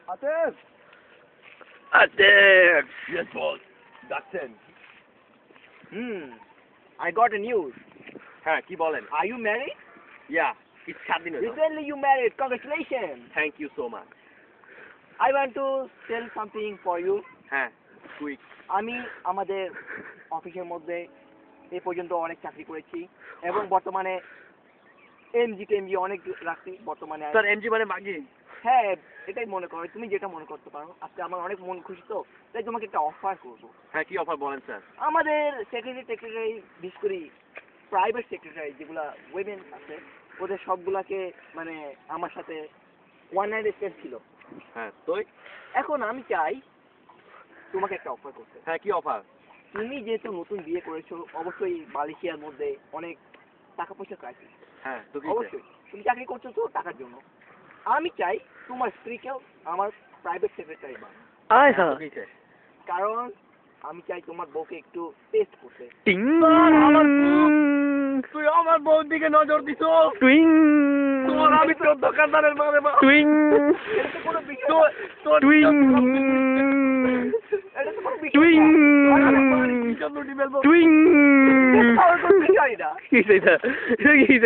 Atif! Atif! Yes, boss. That's it. I got a news. হ্যাঁ কি বলেন? Are you married? Yeah, it's 7 দিন হলো। Recently you married. Congratulations. Thank you so much. I want to tell something for you. হ্যাঁ, quick. আমি আমাদের অফিসের মধ্যে এই পর্যন্ত অনেক চাকরি করেছি এবং বর্তমানে এমজি অনেক রাখছি বর্তমানে। স্যার এমজি মানে মাগি। হ্যাঁ, এটাই মনে করো, তুমি যেটা মনে করতে পারো। আজকে আমার অনেক মন খুশি, তো তাই তোমাকে একটা অফার করবো। হ্যাঁ কি অফার বলেন স্যার? আমাদের সেক্রেটারি বিশেষ করে প্রাইভেট সেক্রেটারি যেগুলা উইমেন আছে, ওদের সবগুলাকে মানে আমার সাথে ওয়ান নাইট স্ট্যান্ড ছিল। হ্যাঁ তুই? এখন আমি চাই তোমাকে একটা অফার করতে। হ্যাঁ কি অফার? তুমি যেহেতু নতুন বিয়ে করেছো, অবশ্যই মালয়েশিয়ার মধ্যে অনেক টাকা পয়সা ক্রাইসিস। হ্যাঁ তো কি? অবশ্যই তুমি চাকরি করছো তো টাকার জন্য। আমি চাই তোমার স্ত্রীকেও আমার প্রাইভেট সেক্রেটারি বানাও। আয় স্যার। কারণ আমি চাই তোমার বউকে একটু টেস্ট করতে। টিং তুই আমার বউর দিকে নজর দিছ। টুইং তোর আমি তোর দোকানদারের মারে বা। টুইং এটা তো কোনো বিষয় না। টুইং এটা তো কোনো বিষয় টুইং না। টুইং এটা তো কোনো বিষয় না। কি সেটা? কি